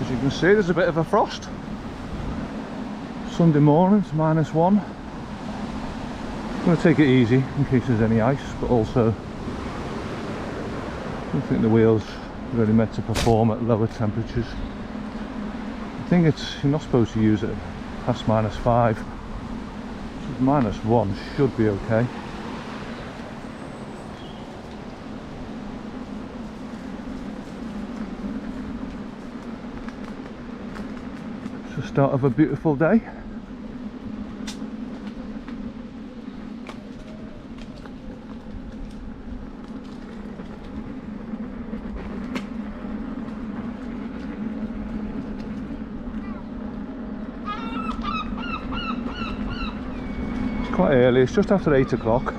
As you can see, there's a bit of a frost. Sunday morning, it's -1. I'm going to take it easy in case there's any ice, but also I don't think the wheels are really meant to perform at lower temperatures. I think you're not supposed to use it past -5. So -1 should be okay. It's the start of a beautiful day. Quite early, it's just after 8 o'clock.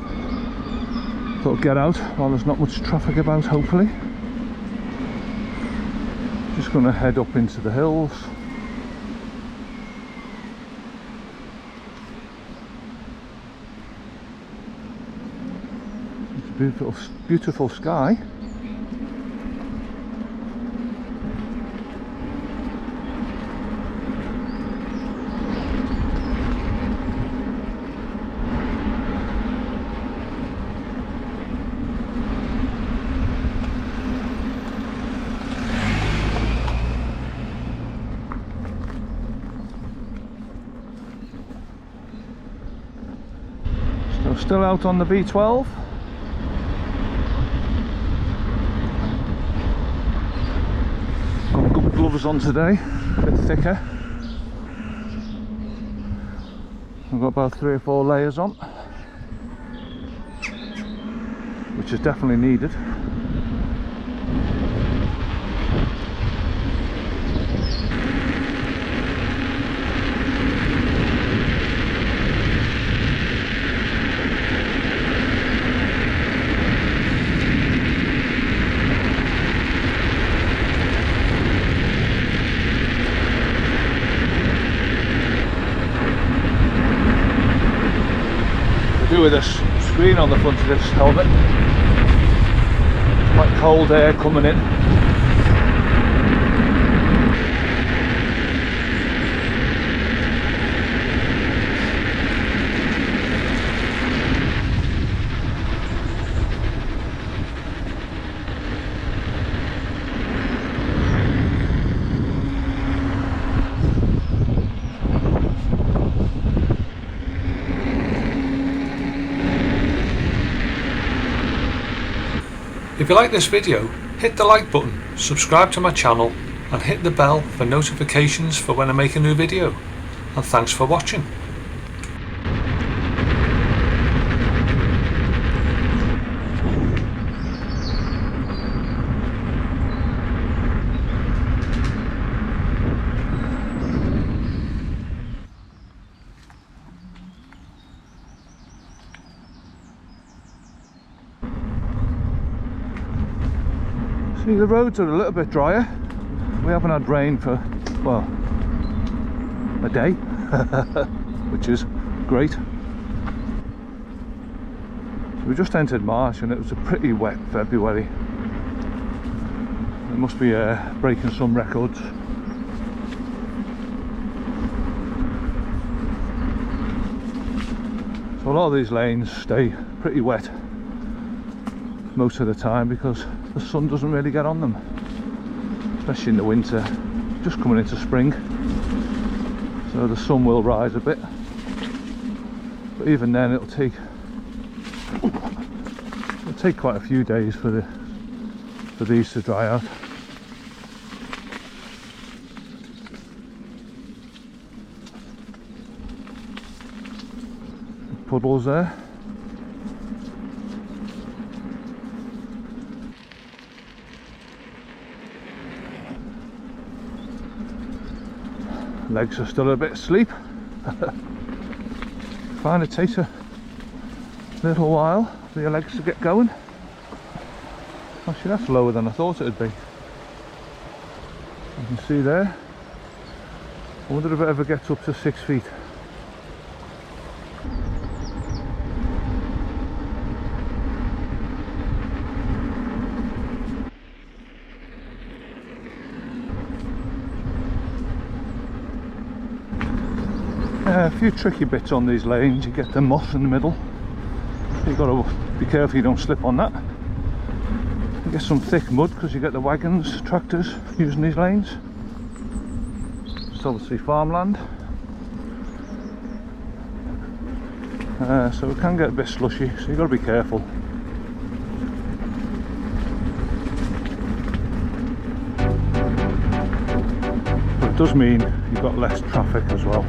Thought I'd get out while there's not much traffic about, hopefully. Just going to head up into the hills. It's a beautiful, beautiful sky. Still out on the V12. Got good gloves on today, a bit thicker. I've got about 3 or 4 layers on, which is definitely needed. With a screen on the front of this helmet. Quite cold air coming in. If you like this video, hit the like button, subscribe to my channel and hit the bell for notifications for when I make a new video. And thanks for watching. See, the roads are a little bit drier. We haven't had rain for, well, a day, which is great. So we just entered March and it was a pretty wet February. It must be breaking some records. So a lot of these lanes stay pretty wet most of the time because the sun doesn't really get on them, especially in the winter, just coming into spring, so the sun will rise a bit, but even then it'll take quite a few days for these to dry out. Puddles there. Legs are still a bit asleep. Find it takes a little while for your legs to get going. Actually, that's lower than I thought it would be. You can see there. I wonder if it ever gets up to 6 feet. A few tricky bits on these lanes. You get the moss in the middle. You've got to be careful you don't slip on that. You get some thick mud because you get the wagons, tractors using these lanes. It's obviously farmland. So it can get a bit slushy, so you've got to be careful. But it does mean you've got less traffic as well.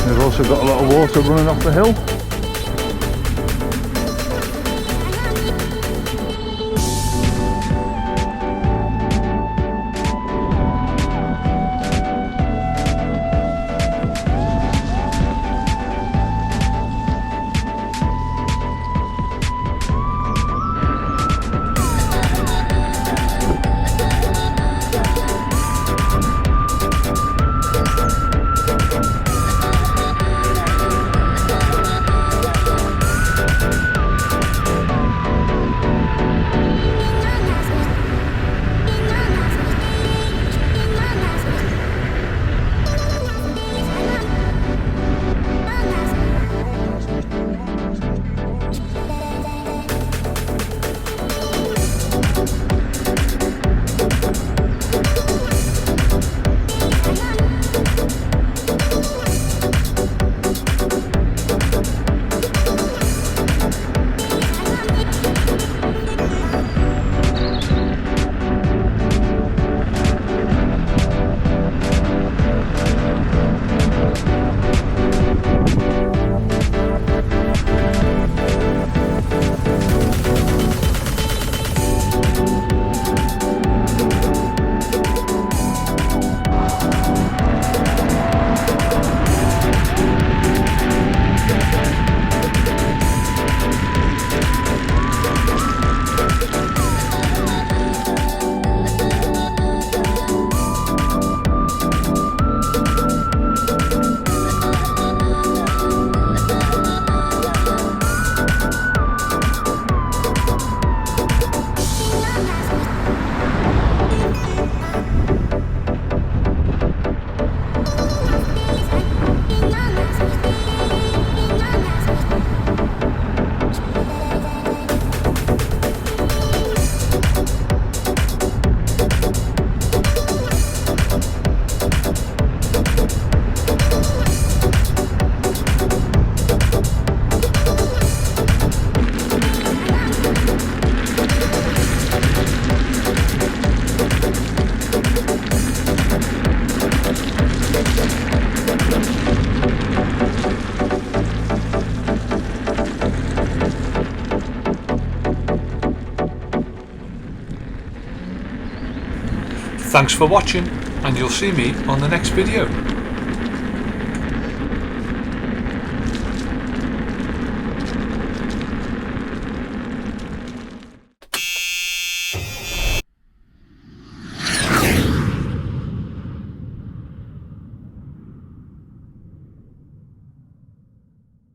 We've also got a lot of water running off the hill. Thanks for watching, and you'll see me on the next video.